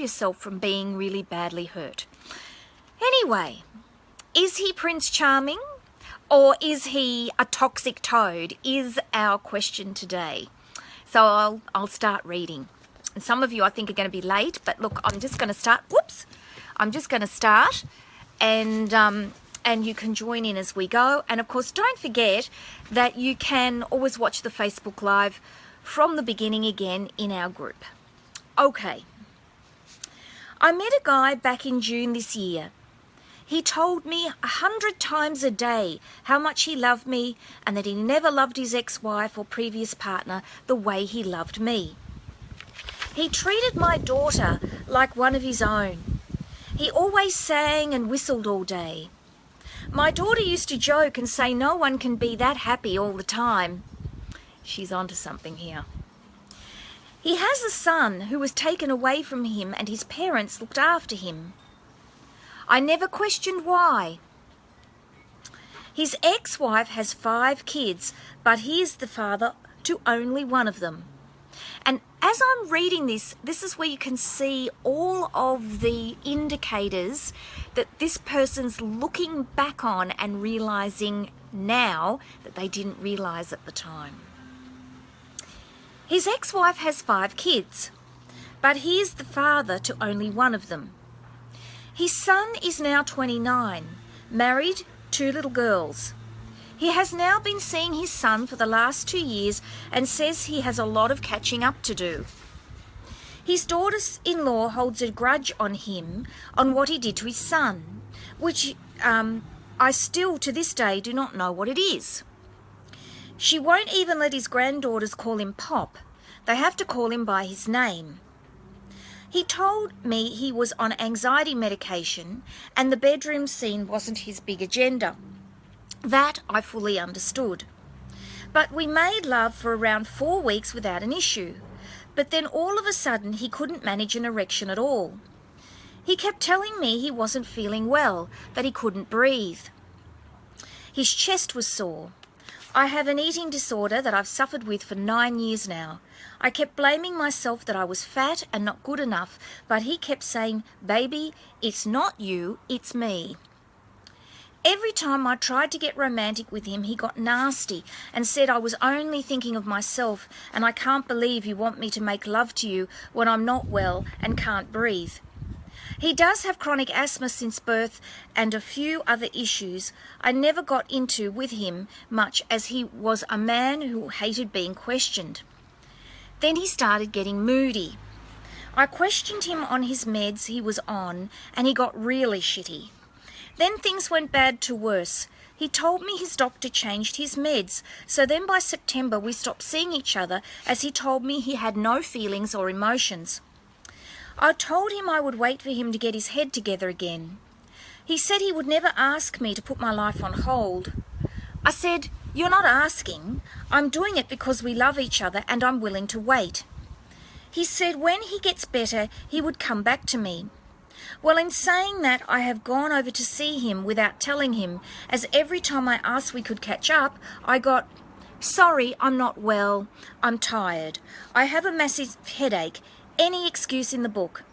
yourself from being really badly hurt. Anyway, is he Prince Charming or is he a toxic toad is our question today. So I'll start reading. And some of you I think are going to be late, but look, I'm just going to start. Whoops. I'm just going to start and you can join in as we go. And of course, don't forget that you can always watch the Facebook Live from the beginning again in our group. Okay. I met a guy back in June this year. He told me 100 times a day how much he loved me and that he never loved his ex-wife or previous partner the way he loved me. He treated my daughter like one of his own. He always sang and whistled all day. My daughter used to joke and say no one can be that happy all the time. She's onto something here. He has a son who was taken away from him and his parents looked after him. I never questioned why. His ex-wife has 5 kids, but he is the father to only one of them. And as I'm reading this, this is where you can see all of the indicators that this person's looking back on and realising now that they didn't realise at the time. His ex-wife has 5 kids, but he is the father to only one of them. His son is now 29, married, 2 little girls. He has now been seeing his son for the last 2 years and says he has a lot of catching up to do. His daughter-in-law holds a grudge on him on what he did to his son, which I still to this day do not know what it is. She won't even let his granddaughters call him Pop. They have to call him by his name. He told me he was on anxiety medication and the bedroom scene wasn't his big agenda. That I fully understood. But we made love for around 4 weeks without an issue. But then all of a sudden he couldn't manage an erection at all. He kept telling me he wasn't feeling well, that he couldn't breathe. His chest was sore. I have an eating disorder that I've suffered with for 9 years now. I kept blaming myself that I was fat and not good enough, but he kept saying, "Baby, it's not you, it's me." Every time I tried to get romantic with him, he got nasty and said I was only thinking of myself and I can't believe you want me to make love to you when I'm not well and can't breathe. He does have chronic asthma since birth and a few other issues I never got into with him much as he was a man who hated being questioned. Then he started getting moody. I questioned him on his meds he was on and he got really shitty. Then things went bad to worse. He told me his doctor changed his meds, so then by September we stopped seeing each other as he told me he had no feelings or emotions. I told him I would wait for him to get his head together again. He said he would never ask me to put my life on hold. I said, "You're not asking. I'm doing it because we love each other and I'm willing to wait." He said when he gets better, he would come back to me. Well, in saying that, I have gone over to see him without telling him, as every time I asked we could catch up, I got, "Sorry, I'm not well. I'm tired. I have a massive headache. Any excuse in the book."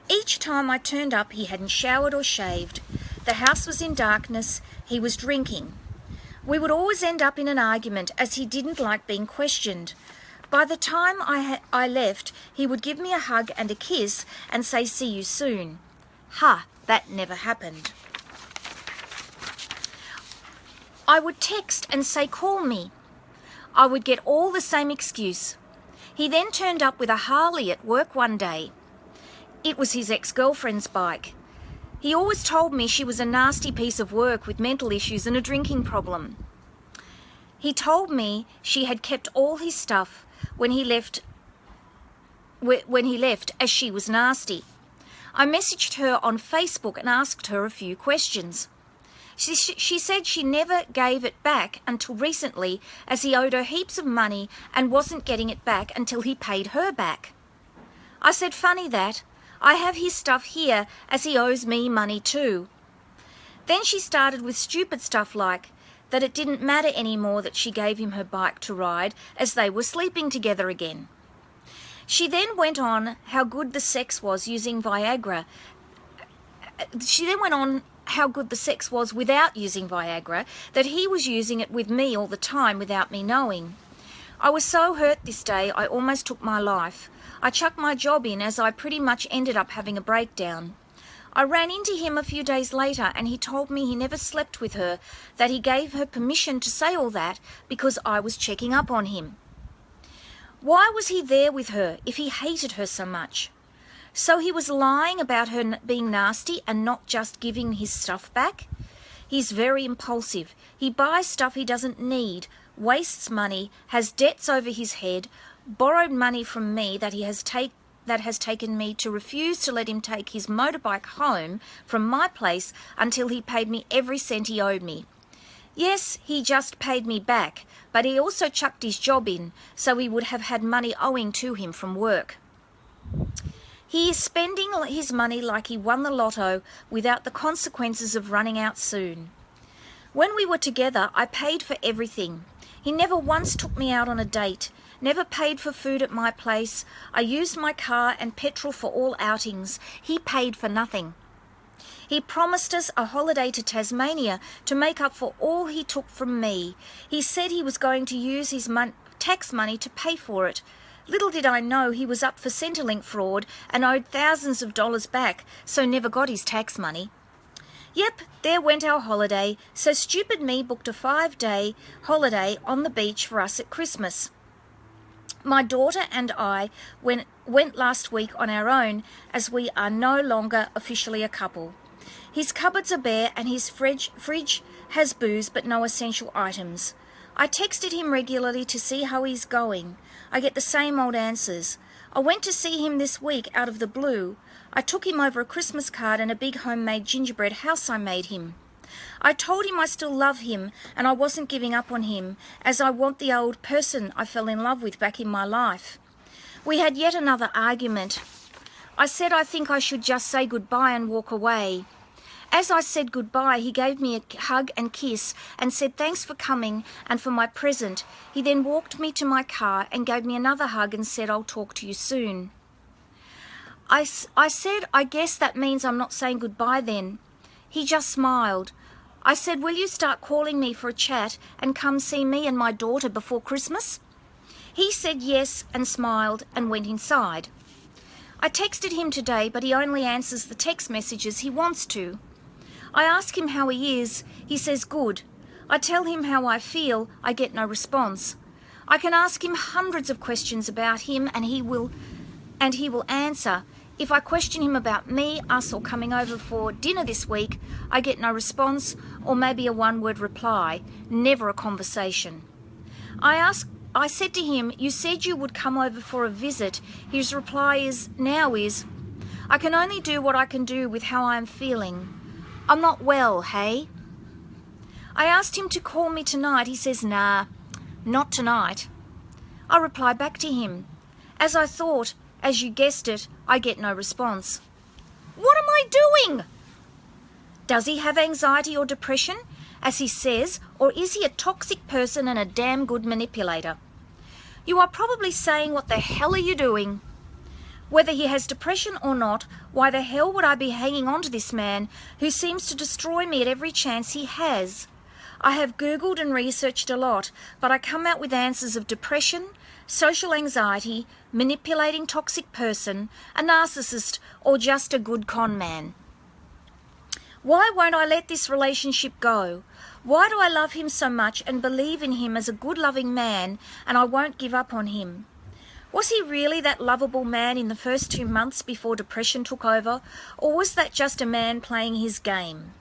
Each time I turned up, he hadn't showered or shaved. The house was in darkness. He was drinking. We would always end up in an argument as he didn't like being questioned. By the time I left, he would give me a hug and a kiss and say, "See you soon." That never happened. I would text and say, "Call me." I would get all the same excuse. He then turned up with a Harley at work one day. It was his ex-girlfriend's bike. He always told me she was a nasty piece of work with mental issues and a drinking problem. He told me she had kept all his stuff when he left as she was nasty. I messaged her on Facebook and asked her a few questions. She said she never gave it back until recently as he owed her heaps of money and wasn't getting it back until he paid her back. I said, "Funny that. I have his stuff here as he owes me money too." Then she started with stupid stuff like that it didn't matter anymore that she gave him her bike to ride as they were sleeping together again. She then went on how good the sex was using Viagra. She then went on how good the sex was without using Viagra, that he was using it with me all the time without me knowing. I was so hurt this day I almost took my life. I chucked my job in as I pretty much ended up having a breakdown. I ran into him a few days later and he told me he never slept with her, that he gave her permission to say all that because I was checking up on him. Why was he there with her if he hated her so much? So he was lying about her being nasty and not just giving his stuff back? He's very impulsive. He buys stuff he doesn't need, wastes money, has debts over his head, borrowed money from me that has taken me to refuse to let him take his motorbike home from my place until he paid me every cent he owed me. Yes, he just paid me back, but he also chucked his job in so he would have had money owing to him from work. He is spending his money like he won the lotto without the consequences of running out soon. When we were together, I paid for everything. He never once took me out on a date, never paid for food at my place. I used my car and petrol for all outings. He paid for nothing. He promised us a holiday to Tasmania to make up for all he took from me. He said he was going to use his tax money to pay for it. Little did I know he was up for Centrelink fraud and owed thousands of dollars back, so never got his tax money. Yep, there went our holiday, so stupid me booked a 5-day holiday on the beach for us at Christmas. My daughter and I went last week on our own, as we are no longer officially a couple. His cupboards are bare and his fridge has booze but no essential items. I texted him regularly to see how he's going. I get the same old answers. I went to see him this week out of the blue. I took him over a Christmas card and a big homemade gingerbread house I made him. I told him I still love him and I wasn't giving up on him, as I want the old person I fell in love with back in my life. We had yet another argument. I said I think I should just say goodbye and walk away. As I said goodbye, he gave me a hug and kiss and said thanks for coming and for my present. He then walked me to my car and gave me another hug and said, I'll talk to you soon. I said, I guess that means I'm not saying goodbye then. He just smiled. I said, will you start calling me for a chat and come see me and my daughter before Christmas? He said yes and smiled and went inside. I texted him today, but he only answers the text messages he wants to. I ask him how he is. He says good. I tell him how I feel. I get no response. I can ask him hundreds of questions about him and he will answer. If I question him about me, us, or coming over for dinner this week, I get no response or maybe a one-word reply, never a conversation. I said to him, you said you would come over for a visit. His reply is, I can only do what I can do with how I am feeling. I'm not well, hey? I asked him to call me tonight. He says, nah, not tonight. I reply back to him. As I thought, as you guessed it, I get no response. What am I doing? Does he have anxiety or depression, as he says, or is he a toxic person and a damn good manipulator? You are probably saying, what the hell are you doing? Whether he has depression or not, why the hell would I be hanging on to this man who seems to destroy me at every chance he has? I have Googled and researched a lot, but I come out with answers of depression, social anxiety, manipulating toxic person, a narcissist, or just a good con man. Why won't I let this relationship go? Why do I love him so much and believe in him as a good loving man, and I won't give up on him? Was he really that lovable man in the first 2 months before depression took over, or was that just a man playing his game?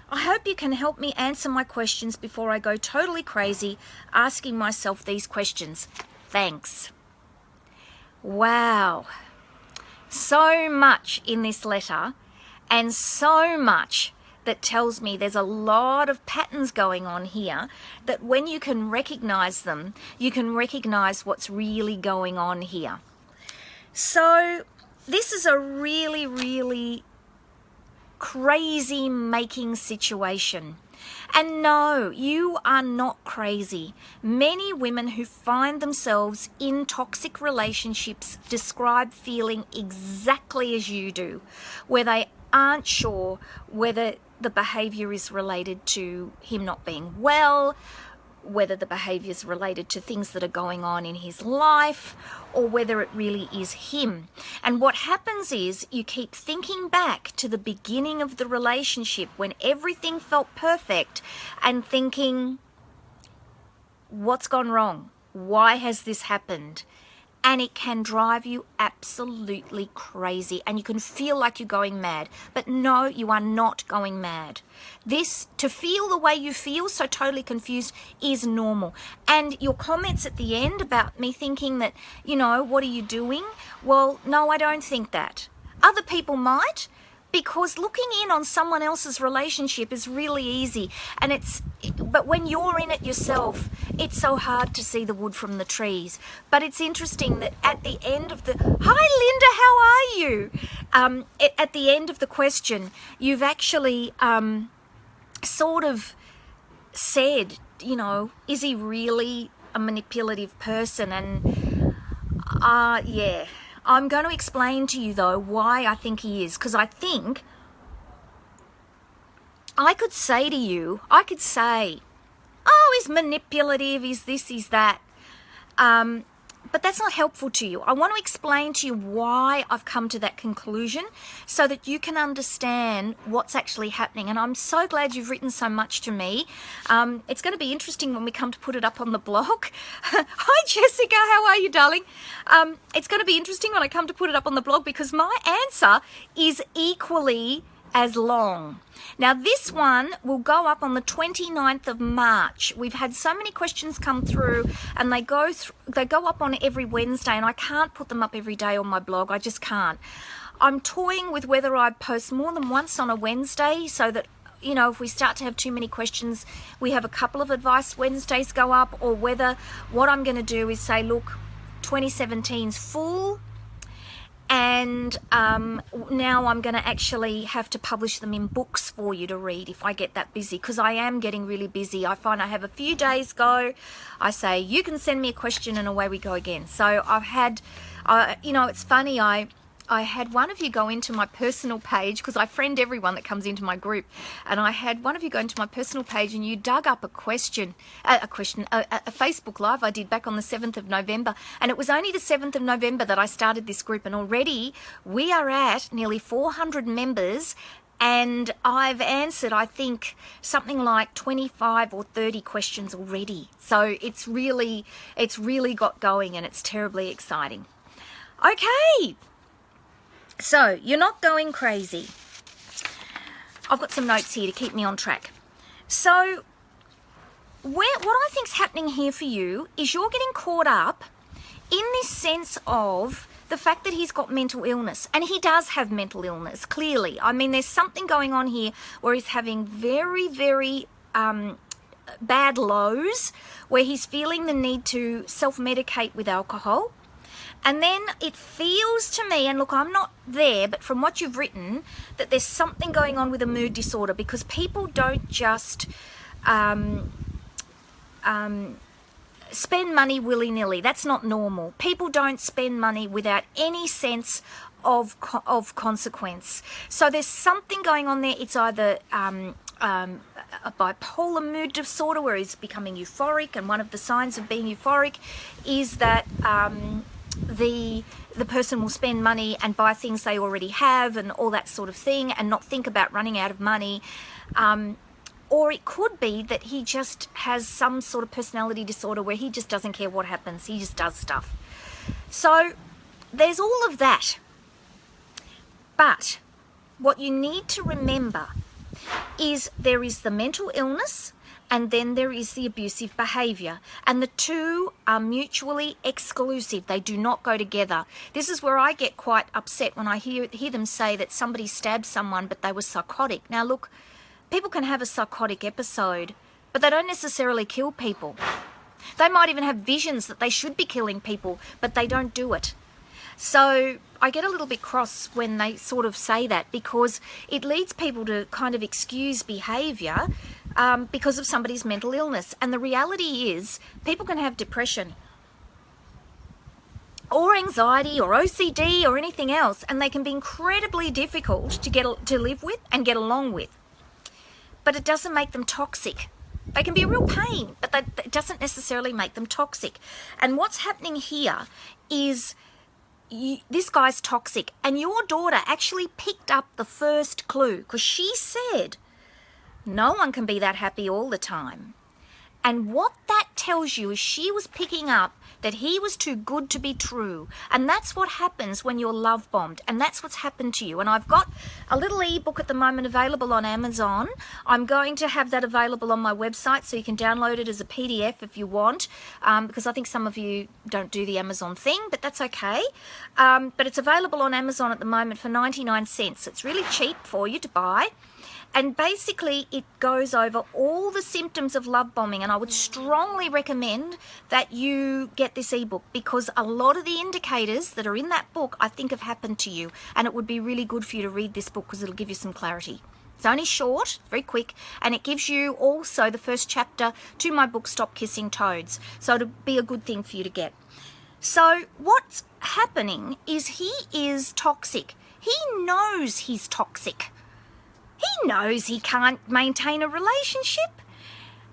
I hope you can help me answer my questions before I go totally crazy asking myself these questions. Thanks. Wow. So much in this letter, and so much that tells me there's a lot of patterns going on here, that when you can recognize them, you can recognize what's really going on here. So this is a really, really crazy making situation. And no, you are not crazy. Many women who find themselves in toxic relationships describe feeling exactly as you do, where they aren't sure whether the behavior is related to him not being well, whether the behavior is related to things that are going on in his life, or whether it really is him. And what happens is you keep thinking back to the beginning of the relationship when everything felt perfect and thinking, what's gone wrong? Why has this happened? And it can drive you absolutely crazy, and you can feel like you're going mad. But no, you are not going mad. This, to feel the way you feel, so totally confused, is normal. And your comments at the end about me thinking that, you know, what are you doing? Well, no, I don't think that. Other people might, because looking in on someone else's relationship is really easy, but when you're in it yourself, it's so hard to see the wood from the trees. But it's interesting that at the end of the, hi Linda, how are you? At the end of the question, you've actually sort of said, you know, is he really a manipulative person? And yeah. I'm going to explain to you, though, why I think he is. Because I think I could say to you, oh, he's manipulative, he's this, he's that. But that's not helpful to you. I want to explain to you why I've come to that conclusion so that you can understand what's actually happening. And I'm so glad you've written so much to me. It's going to be interesting when we come to put it up on the blog. Hi, Jessica. How are you, darling? It's going to be interesting when I come to put it up on the blog because my answer is equally as long. Now this one will go up on the 29th of March. We've had so many questions come through and they go up on every Wednesday, and I can't put them up every day on my blog. I just can't. I'm toying with whether I post more than once on a Wednesday so that, you know, if we start to have too many questions, we have a couple of Advice Wednesdays go up, or whether what I'm going to do is say, look, 2017's full, and now I'm going to actually have to publish them in books for you to read if I get that busy, because I am getting really busy. I find I have a few days go, I say, you can send me a question, and away we go again. So I've had, you know, it's funny, I had one of you go into my personal page, because I friend everyone that comes into my group, and I had one of you go into my personal page and you dug up a Facebook Live I did back on the 7th of November, and it was only the 7th of November that I started this group, and already we are at nearly 400 members, and I've answered, I think, something like 25 or 30 questions already. So it's really got going, and it's terribly exciting. Okay. So, you're not going crazy. I've got some notes here to keep me on track. So, what I think's happening here for you is you're getting caught up in this sense of the fact that he's got mental illness. And he does have mental illness, clearly. I mean, there's something going on here where he's having very, very bad lows, where he's feeling the need to self-medicate with alcohol. And then it feels to me, and look, I'm not there, but from what you've written, that there's something going on with a mood disorder, because people don't just spend money willy-nilly. That's not normal. People don't spend money without any sense of consequence. So there's something going on there. It's either a bipolar mood disorder where he's becoming euphoric, and one of the signs of being euphoric is that the person will spend money and buy things they already have and all that sort of thing, and not think about running out of money. Or it could be that he just has some sort of personality disorder where he just doesn't care what happens. He just does stuff. So there's all of that. But what you need to remember is there is the mental illness, and then there is the abusive behaviour. And the two are mutually exclusive. They do not go together. This is where I get quite upset when I hear them say that somebody stabbed someone but they were psychotic. Now look, people can have a psychotic episode, but they don't necessarily kill people. They might even have visions that they should be killing people, but they don't do it. So I get a little bit cross when they sort of say that, because it leads people to kind of excuse behaviour because of somebody's mental illness. And the reality is people can have depression or anxiety or OCD or anything else, and they can be incredibly difficult to live with and get along with. But it doesn't make them toxic. They can be a real pain, but it doesn't necessarily make them toxic. And what's happening here is this guy's toxic, and your daughter actually picked up the first clue, because she said, no one can be that happy all the time. And what that tells you is she was picking up that he was too good to be true. And that's what happens when you're love bombed. And that's what's happened to you. And I've got a little ebook at the moment available on Amazon. I'm going to have that available on my website, so you can download it as a PDF if you want, because I think some of you don't do the Amazon thing, but that's okay. But it's available on Amazon at the moment for 99 cents. It's really cheap for you to buy. And basically, it goes over all the symptoms of love bombing. And I would strongly recommend that you get this ebook, because a lot of the indicators that are in that book, I think, have happened to you. And it would be really good for you to read this book, because it'll give you some clarity. It's only short, very quick, and it gives you also the first chapter to my book, Stop Kissing Toads. So it'll be a good thing for you to get. So what's happening is he is toxic. He knows he's toxic. He knows he can't maintain a relationship,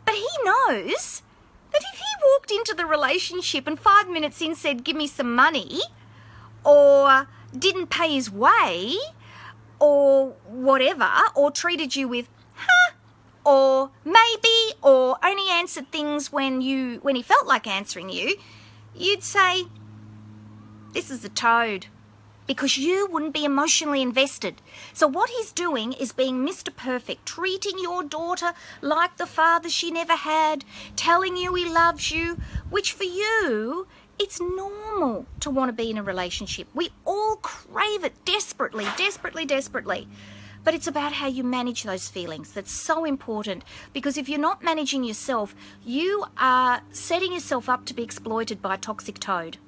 but he knows that if he walked into the relationship and 5 minutes in said, give me some money, or didn't pay his way, or whatever, or treated you with, huh, or maybe, or only answered things when he felt like answering you, you'd say, this is a toad. Because you wouldn't be emotionally invested. So what he's doing is being Mr. Perfect, treating your daughter like the father she never had, telling you he loves you, which for you, it's normal to want to be in a relationship. We all crave it desperately, desperately, desperately. But it's about how you manage those feelings. That's so important, because if you're not managing yourself, you are setting yourself up to be exploited by a toxic toad.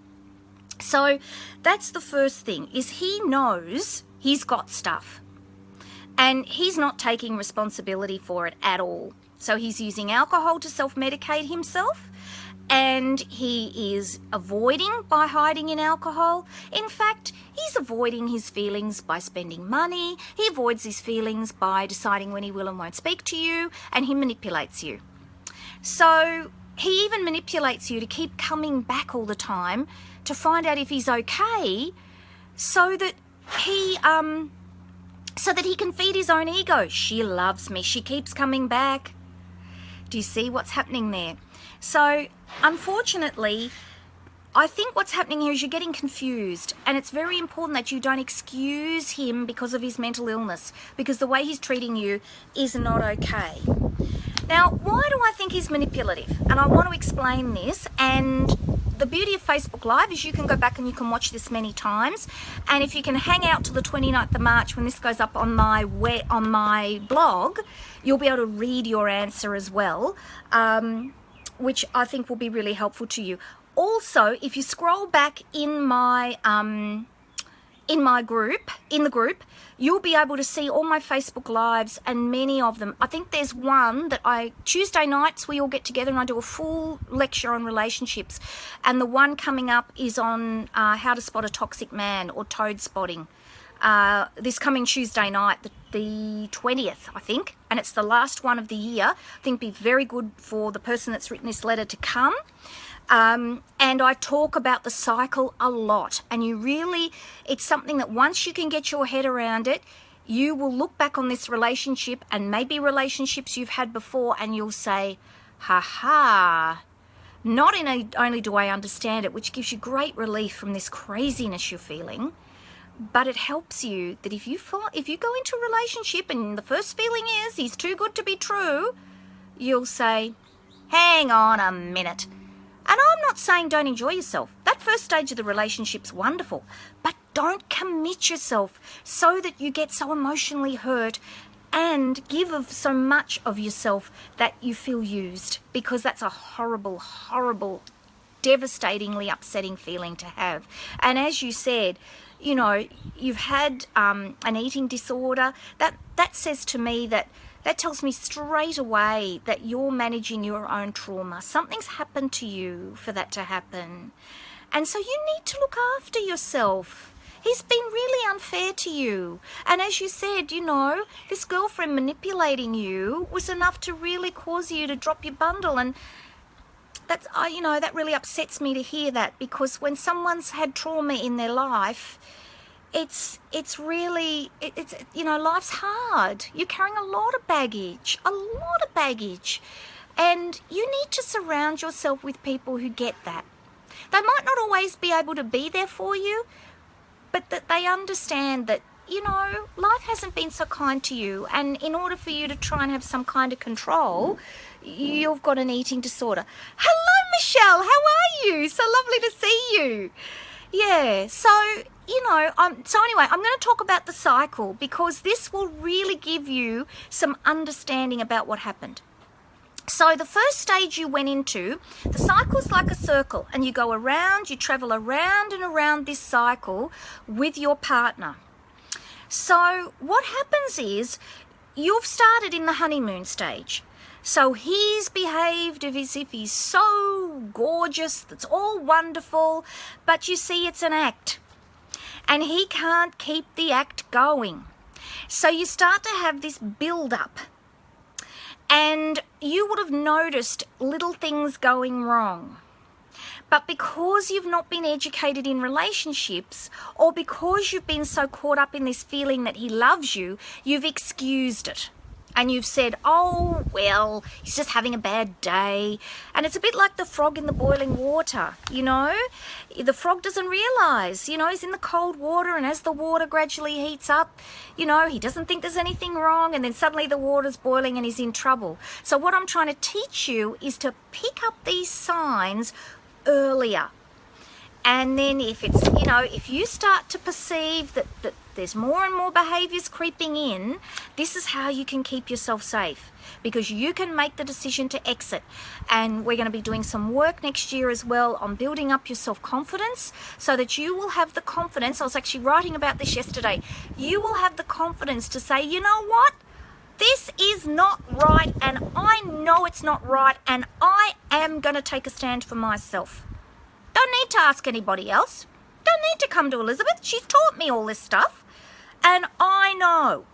So that's the first thing, is he knows he's got stuff and he's not taking responsibility for it at all. So he's using alcohol to self-medicate himself, and he is avoiding by hiding in alcohol. In fact, he's avoiding his feelings by spending money. He avoids his feelings by deciding when he will and won't speak to you, and he manipulates you. So he even manipulates you to keep coming back all the time to find out if he's okay, so that he can feed his own ego. She loves me. She keeps coming back. Do you see what's happening there? So, unfortunately, I think what's happening here is you're getting confused, and it's very important that you don't excuse him because of his mental illness, because the way he's treating you is not okay. Now, why do I think he's manipulative? And I want to explain this. And the beauty of Facebook Live is you can go back and you can watch this many times. And if you can hang out to the 29th of March when this goes up on my blog, you'll be able to read your answer as well, which I think will be really helpful to you. Also, if you scroll back in the group, you'll be able to see all my Facebook Lives, and many of them. I think there's one that Tuesday nights we all get together and I do a full lecture on relationships. And the one coming up is on how to spot a toxic man, or toad spotting. This coming Tuesday night, the 20th, I think. And it's the last one of the year. I think it'd be very good for the person that's written this letter to come. And I talk about the cycle a lot, and it's something that once you can get your head around it, you will look back on this relationship and maybe relationships you've had before, and you'll say, not only do I understand it, which gives you great relief from this craziness you're feeling, but it helps you that if you go into a relationship and the first feeling is he's too good to be true, you'll say, hang on a minute. And I'm not saying don't enjoy yourself. That first stage of the relationship's wonderful. But don't commit yourself so that you get so emotionally hurt and give of so much of yourself that you feel used. Because that's a horrible, horrible, devastatingly upsetting feeling to have. And as you said, you know, you've had an eating disorder, that says to me that tells me straight away that you're managing your own trauma. Something's happened to you for that to happen. And so you need to look after yourself. He's been really unfair to you. And as you said, you know, this girlfriend manipulating you was enough to really cause you to drop your bundle. And that's, you know, that really upsets me to hear that, because when someone's had trauma in their life, it's really, you know, life's hard. You're carrying a lot of baggage, and you need to surround yourself with people who get that. They might not always be able to be there for you, but that they understand that, you know, life hasn't been so kind to you, and in order for you to try and have some kind of control, you've got an eating disorder. Hello, Michelle, how are you? So lovely to see you. Yeah, so, you know, so anyway, I'm going to talk about the cycle, because this will really give you some understanding about what happened. So the first stage you went into, the cycle's like a circle, and you go around, you travel around and around this cycle with your partner. So what happens is you've started in the honeymoon stage. So he's behaved as if he's so gorgeous, that's all wonderful, but you see it's an act. And he can't keep the act going. So you start to have this build-up. And you would have noticed little things going wrong. But because you've not been educated in relationships, or because you've been so caught up in this feeling that he loves you, you've excused it. And you've said, oh, well, he's just having a bad day. And it's a bit like the frog in the boiling water, you know. The frog doesn't realise, you know, he's in the cold water, and as the water gradually heats up, you know, he doesn't think there's anything wrong, and then suddenly the water's boiling and he's in trouble. So what I'm trying to teach you is to pick up these signs earlier. And then if it's, you know, if you start to perceive that there's more and more behaviours creeping in, this is how you can keep yourself safe, because you can make the decision to exit. And we're going to be doing some work next year as well on building up your self-confidence, so that you will have the confidence. I was actually writing about this yesterday. You will have the confidence to say, you know what? This is not right, and I know it's not right, and I am going to take a stand for myself. Don't need to ask anybody else. Don't need to come to Elizabeth. She's taught me all this stuff. And I know.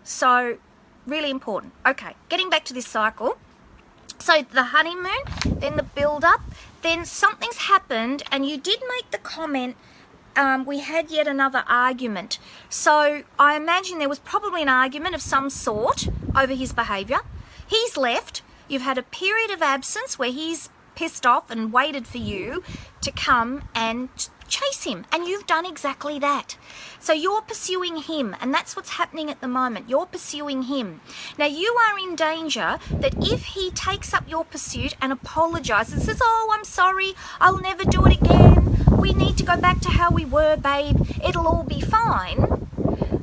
So, really important. Okay, getting back to this cycle. So, the honeymoon, then the build-up, then something's happened, and you did make the comment, we had yet another argument. So, I imagine there was probably an argument of some sort over his behaviour. He's left. You've had a period of absence where he's pissed off and waited for you to come and chase him, and you've done exactly that. So you're pursuing him, and that's what's happening at the moment. You're pursuing him. Now you are in danger that if he takes up your pursuit and apologises and says, oh, I'm sorry, I'll never do it again, we need to go back to how we were, babe, it'll all be fine,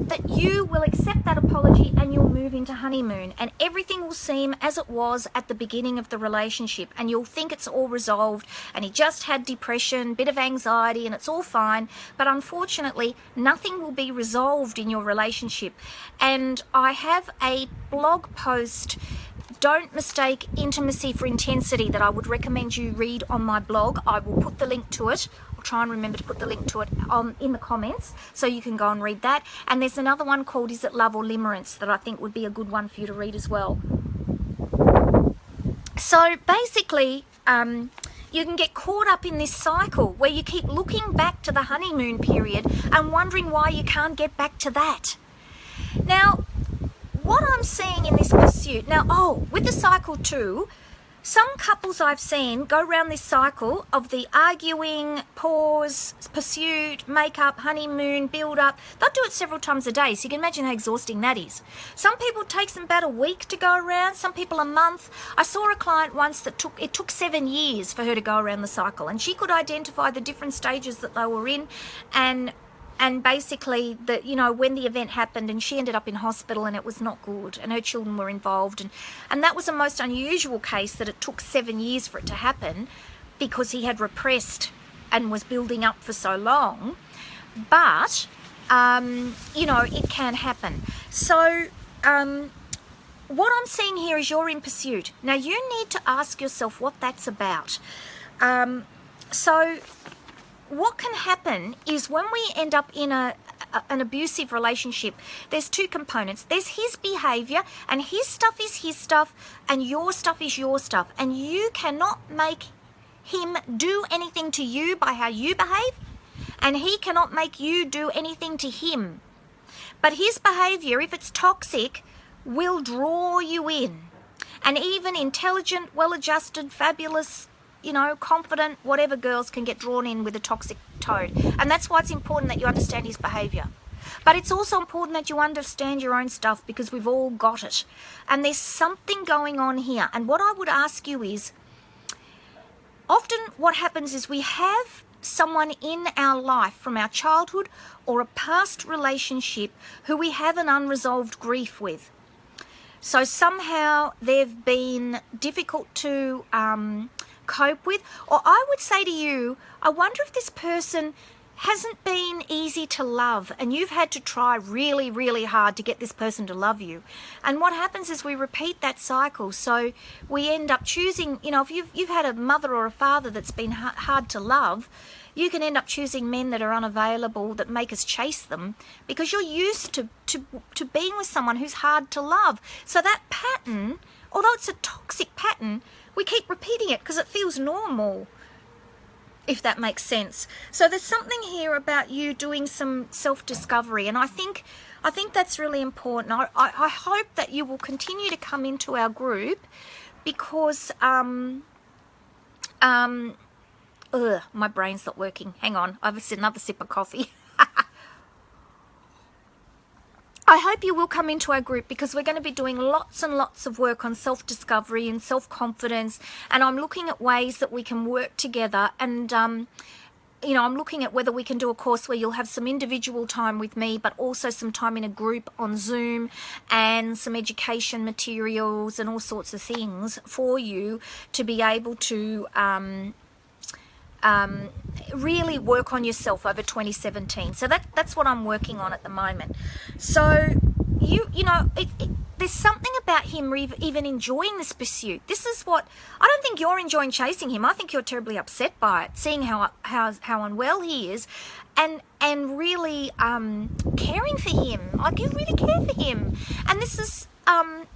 that you will accept that apology and you'll move into honeymoon, and everything will seem as it was at the beginning of the relationship, and you'll think it's all resolved, and he just had depression, bit of anxiety, and it's all fine. But unfortunately, nothing will be resolved in your relationship. And I have a blog post, Don't Mistake Intimacy for Intensity, that I would recommend you read on my blog. I will put the link to it. Try and remember to put the link to it in the comments, so you can go and read that. And there's another one called Is It Love or Limerence that I think would be a good one for you to read as well. So basically, you can get caught up in this cycle where you keep looking back to the honeymoon period and wondering why you can't get back to that. Now, what I'm seeing in this pursuit, with the cycle too, some couples I've seen go around this cycle of the arguing, pause, pursuit, make-up, honeymoon, build-up. They'll do it several times a day, so you can imagine how exhausting that is. Some people it takes them about a week to go around, some people a month. I saw a client once that it took 7 years for her to go around the cycle, and she could identify the different stages that they were in, and basically, when the event happened, and she ended up in hospital, and it was not good, and her children were involved, and that was a most unusual case, that it took 7 years for it to happen, because he had repressed and was building up for so long. But you know, it can happen. So what I'm seeing here is you're in pursuit. Now, you need to ask yourself what that's about. So what can happen is when we end up in an abusive relationship, there's two components. There's his behavior, and his stuff is his stuff, and your stuff is your stuff. And you cannot make him do anything to you by how you behave, and he cannot make you do anything to him. But his behavior, if it's toxic, will draw you in. And even intelligent, well-adjusted, fabulous, you know, confident, whatever girls can get drawn in with a toxic toad. And that's why it's important that you understand his behavior. But it's also important that you understand your own stuff, because we've all got it. And there's something going on here. And what I would ask you is, often what happens is we have someone in our life from our childhood or a past relationship who we have an unresolved grief with. So somehow they've been difficult to cope with. Or I would say to you, I wonder if this person hasn't been easy to love, and you've had to try really, really hard to get this person to love you. And what happens is we repeat that cycle. So we end up choosing, you know, if you've had a mother or a father that's been hard to love, you can end up choosing men that are unavailable, that make us chase them, because you're used to being with someone who's hard to love. So that pattern, although it's a toxic pattern, we keep repeating it because it feels normal, if that makes sense. So there's something here about you doing some self-discovery, and I think that's really important. I hope that you will continue to come into our group, because my brain's not working. Hang on, I have another sip of coffee. I hope you will come into our group, because we're going to be doing lots and lots of work on self-discovery and self-confidence, and I'm looking at ways that we can work together. And you know, I'm looking at whether we can do a course where you'll have some individual time with me, but also some time in a group on Zoom, and some education materials and all sorts of things for you to be able to really work on yourself over 2017. So that's what I'm working on at the moment. So you know, there's something about him even enjoying this pursuit. This is what I don't think you're enjoying, chasing him. I think you're terribly upset by it, seeing how unwell he is, and really caring for him. Like, you really care for him, and this is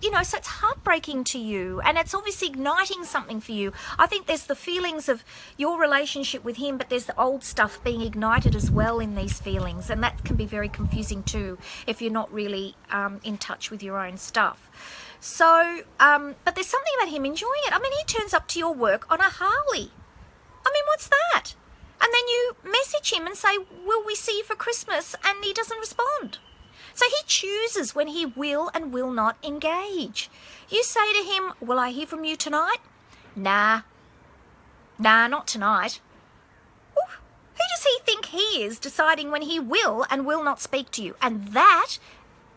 you know, so it's heartbreaking to you, and it's obviously igniting something for you. I think there's the feelings of your relationship with him, but there's the old stuff being ignited as well in these feelings, and that can be very confusing too if you're not really in touch with your own stuff. So, but there's something about him enjoying it. I mean, he turns up to your work on a Harley. I mean, what's that? And then you message him and say, will we see you for Christmas? And he doesn't respond. So he chooses when he will and will not engage. You say to him, will I hear from you tonight? Nah, not tonight. Ooh, who does he think he is, deciding when he will and will not speak to you? And that,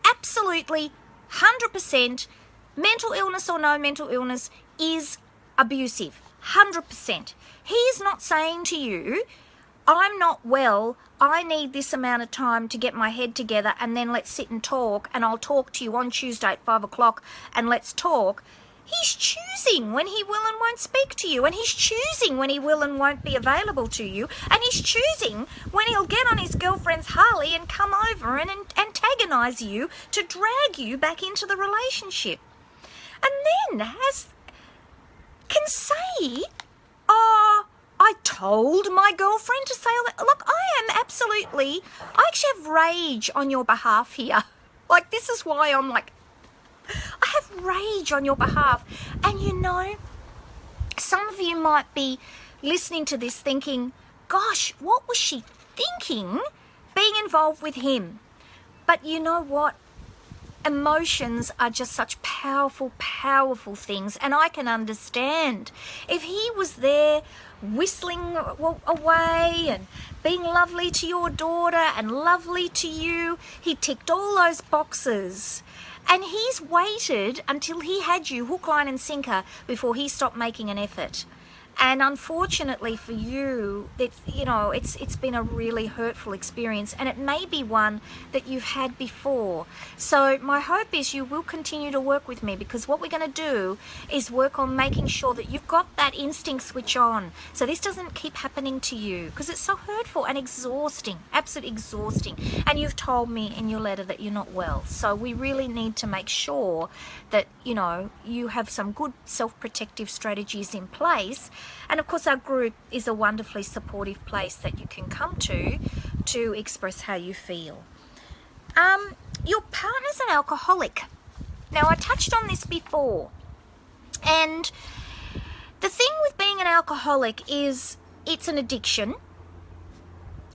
absolutely, 100%, mental illness or no mental illness, is abusive. 100%. He's not saying to you, I'm not well, I need this amount of time to get my head together, and then let's sit and talk, and I'll talk to you on Tuesday at 5 o'clock, and let's talk. He's choosing when he will and won't speak to you, and he's choosing when he will and won't be available to you, and he's choosing when he'll get on his girlfriend's Harley and come over and antagonise you to drag you back into the relationship. And then can say, oh, I told my girlfriend to say all that. Look, I actually have rage on your behalf here. Like, this is why I'm like, I have rage on your behalf. And you know, some of you might be listening to this thinking, gosh, what was she thinking being involved with him? But you know what? Emotions are just such powerful, powerful things, and I can understand. If he was there whistling away and being lovely to your daughter and lovely to you, he ticked all those boxes. And he's waited until he had you hook, line and sinker before he stopped making an effort. And unfortunately for you, it's been a really hurtful experience, and it may be one that you've had before. So my hope is you will continue to work with me, because what we're going to do is work on making sure that you've got that instinct switch on, so this doesn't keep happening to you, because it's so hurtful and exhausting, absolutely exhausting. And you've told me in your letter that you're not well. So we really need to make sure that, you have some good self-protective strategies in place. And of course, our group is a wonderfully supportive place that you can come to express how you feel. Your partner's an alcoholic. Now, I touched on this before. And the thing with being an alcoholic is it's an addiction.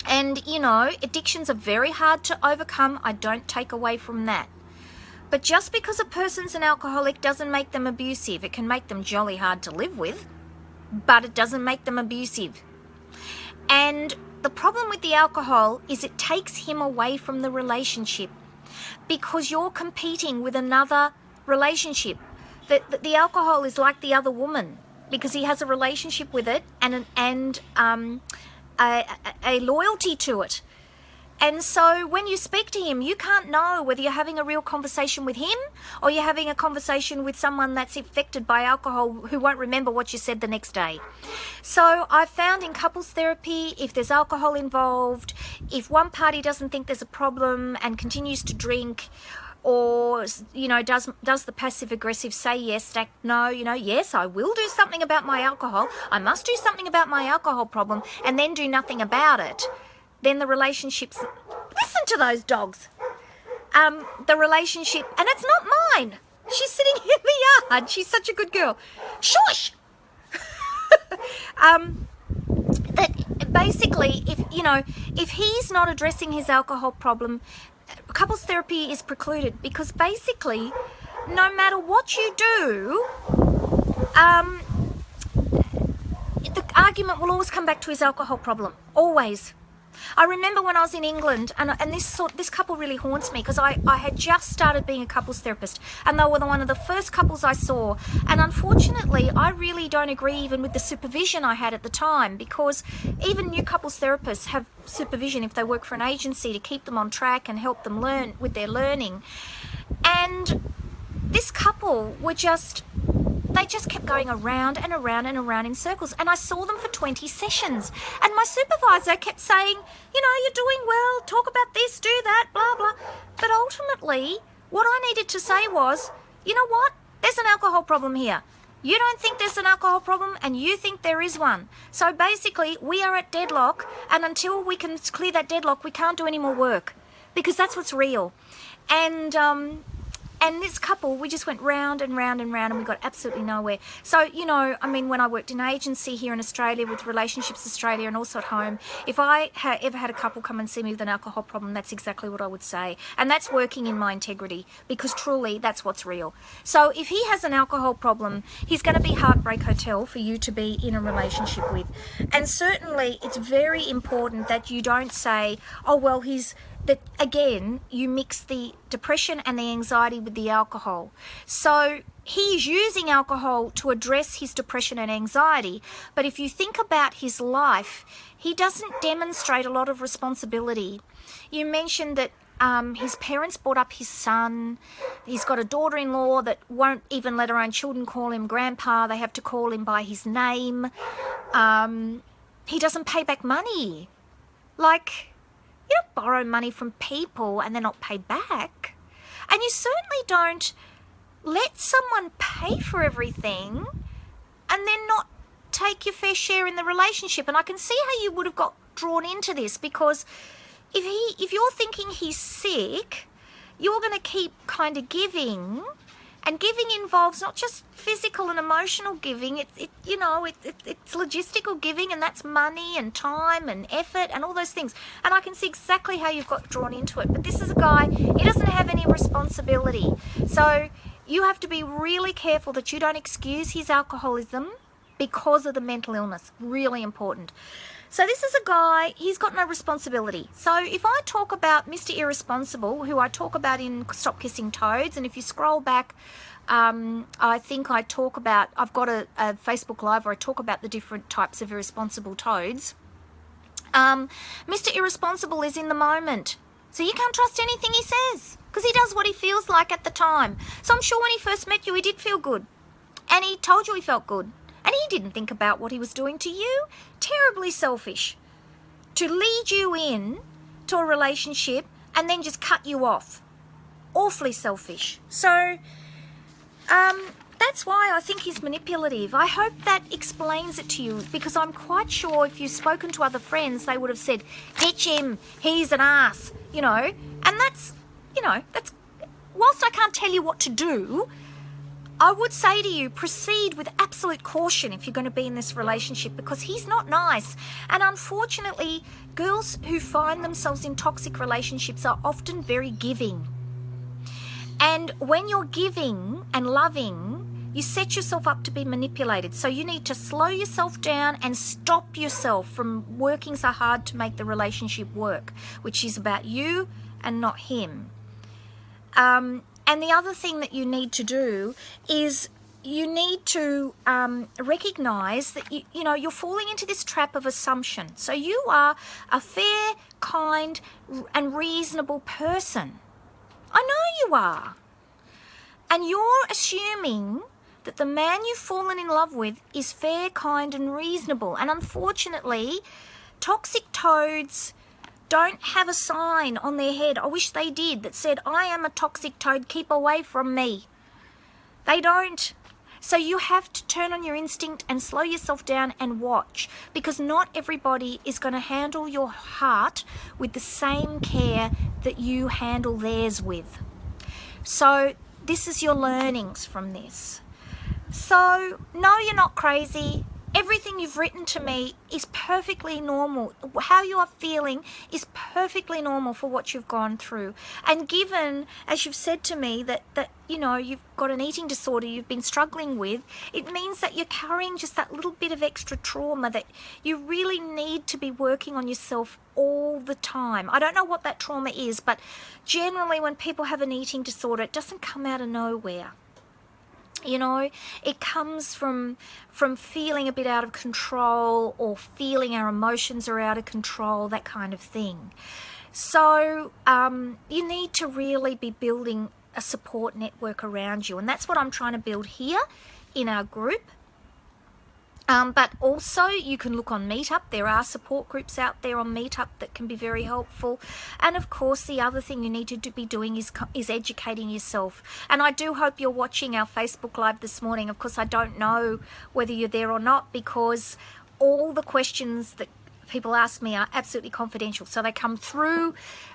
And, addictions are very hard to overcome. I don't take away from that. But just because a person's an alcoholic doesn't make them abusive. It can make them jolly hard to live with, but it doesn't make them abusive. And the problem with the alcohol is it takes him away from the relationship, because you're competing with another relationship. The alcohol is like the other woman, because he has a relationship with it and a loyalty to it. And so when you speak to him, you can't know whether you're having a real conversation with him or you're having a conversation with someone that's affected by alcohol who won't remember what you said the next day. So I've found in couples therapy, if there's alcohol involved, if one party doesn't think there's a problem and continues to drink, or, does the passive-aggressive say yes, act no, yes, I will do something about my alcohol, I must do something about my alcohol problem, and then do nothing about it, then the relationships, listen to those dogs, the relationship, and it's not mine, she's sitting in the yard, she's such a good girl, shush. That basically, if he's not addressing his alcohol problem, couples therapy is precluded, because basically, no matter what you do, the argument will always come back to his alcohol problem, always. I remember when I was in England, and this couple really haunts me, because I had just started being a couples therapist, and they were one of the first couples I saw. And unfortunately, I really don't agree even with the supervision I had at the time, because even new couples therapists have supervision if they work for an agency to keep them on track and help them learn with their learning. And this couple they just kept going around and around and around in circles, and I saw them for 20 sessions, and my supervisor kept saying, you're doing well, talk about this, do that, blah, blah. But ultimately, what I needed to say was, you know what, there's an alcohol problem here. You don't think there's an alcohol problem, and you think there is one. So basically, we are at deadlock, and until we can clear that deadlock, we can't do any more work, because that's what's real. And this couple, we just went round and round and round, and we got absolutely nowhere. So, when I worked in an agency here in Australia with Relationships Australia and also at home, if I ever had a couple come and see me with an alcohol problem, that's exactly what I would say. And that's working in my integrity, because truly, that's what's real. So if he has an alcohol problem, he's going to be Heartbreak Hotel for you to be in a relationship with. And certainly, it's very important that you don't say, oh, well, that again, you mix the depression and the anxiety with the alcohol. So he's using alcohol to address his depression and anxiety, but if you think about his life, he doesn't demonstrate a lot of responsibility. You mentioned that his parents brought up his son. He's got a daughter-in-law that won't even let her own children call him grandpa. They have to call him by his name. He doesn't pay back money. You don't borrow money from people and then not pay back. And you certainly don't let someone pay for everything and then not take your fair share in the relationship. And I can see how you would have got drawn into this, because if you're thinking he's sick, you're going to keep kind of giving. And giving involves not just physical and emotional giving, it's logistical giving, and that's money and time and effort and all those things. And I can see exactly how you've got drawn into it. But this is a guy, he doesn't have any responsibility. So you have to be really careful that you don't excuse his alcoholism because of the mental illness. Really important. So this is a guy, he's got no responsibility. So if I talk about Mr. Irresponsible, who I talk about in Stop Kissing Toads, and if you scroll back, I think I talk about, I've got a Facebook Live where I talk about the different types of irresponsible toads. Mr. Irresponsible is in the moment. So you can't trust anything he says because he does what he feels like at the time. So I'm sure when he first met you, he did feel good. And he told you he felt good. And he didn't think about what he was doing to you. Terribly selfish. To lead you in to a relationship and then just cut you off. Awfully selfish. So that's why I think he's manipulative. I hope that explains it to you, because I'm quite sure if you've spoken to other friends, they would have said, ditch him, he's an ass, you know. And that's, you know, that's, whilst I can't tell you what to do, I would say to you, proceed with absolute caution if you're going to be in this relationship, because he's not nice. And unfortunately, girls who find themselves in toxic relationships are often very giving. And when you're giving and loving, you set yourself up to be manipulated. So you need to slow yourself down and stop yourself from working so hard to make the relationship work, which is about you and not him. And the other thing that you need to do is you need to recognize that you know you're falling into this trap of assumption. So you are a fair, kind, and reasonable person. I know you are. And you're assuming that the man you've fallen in love with is fair, kind, and reasonable. And unfortunately, toxic toads don't have a sign on their head, I wish they did, that said, I am a toxic toad, keep away from me. They don't. So you have to turn on your instinct and slow yourself down and watch, because not everybody is going to handle your heart with the same care that you handle theirs with. So this is your learnings from this. So no, you're not crazy. Everything you've written to me is perfectly normal. How you are feeling is perfectly normal for what you've gone through. And given, as you've said to me, that you know, you've got an eating disorder you've been struggling with, it means that you're carrying just that little bit of extra trauma that you really need to be working on yourself all the time. I don't know what that trauma is, but generally when people have an eating disorder, it doesn't come out of nowhere. You know, it comes from feeling a bit out of control, or feeling our emotions are out of control, that kind of thing. So you need to really be building a support network around you. And that's what I'm trying to build here in our group. But also you can look on Meetup. There are support groups out there on Meetup that can be very helpful. And of course, the other thing you need to be doing is educating yourself. And I do hope you're watching our Facebook Live this morning. Of course, I don't know whether you're there or not, because all the questions that people ask me are absolutely confidential. So they come through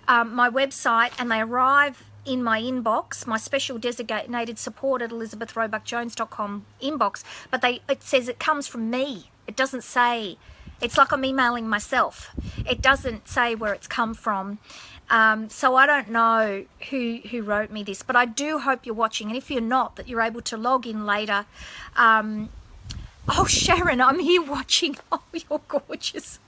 my website and they arrive in my inbox, my special designated support at elizabethroebuck-jones.com inbox, but it says it comes from me. It doesn't say, it's like I'm emailing myself. It doesn't say where it's come from. So I don't know who wrote me this, but I do hope you're watching. And if you're not, that you're able to log in later. Oh, Sharon, I'm here watching. Oh, you're gorgeous.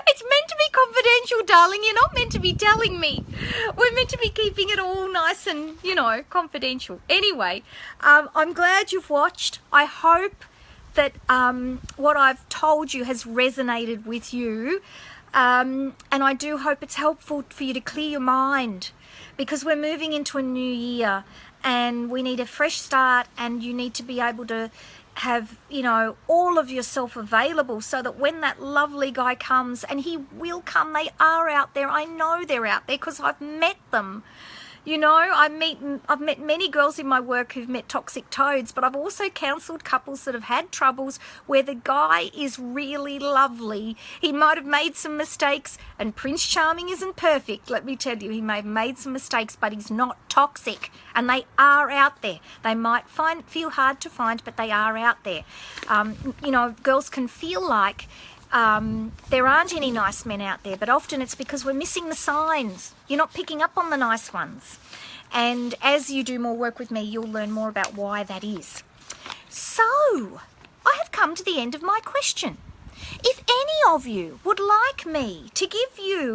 It's meant to be confidential, darling. You're not meant to be telling me. We're meant to be keeping it all nice and, you know, confidential. Anyway, I'm glad you've watched. I hope that what I've told you has resonated with you. And I do hope it's helpful for you to clear your mind, because we're moving into a new year and we need a fresh start, and you need to be able to have, you know, all of yourself available so that when that lovely guy comes, and he will come, they are out there. I know they're out there because I've met them. You know, I've met many girls in my work who've met toxic toads, but I've also counselled couples that have had troubles where the guy is really lovely. He might have made some mistakes, and Prince Charming isn't perfect, let me tell you. He may have made some mistakes, but he's not toxic, and they are out there. They might feel hard to find, but they are out there. You know, girls can feel like there aren't any nice men out there, but often it's because we're missing the signs. You're not picking up on the nice ones. And as you do more work with me, you'll learn more about why that is. So, I have come to the end of my question. If any of you would like me to give you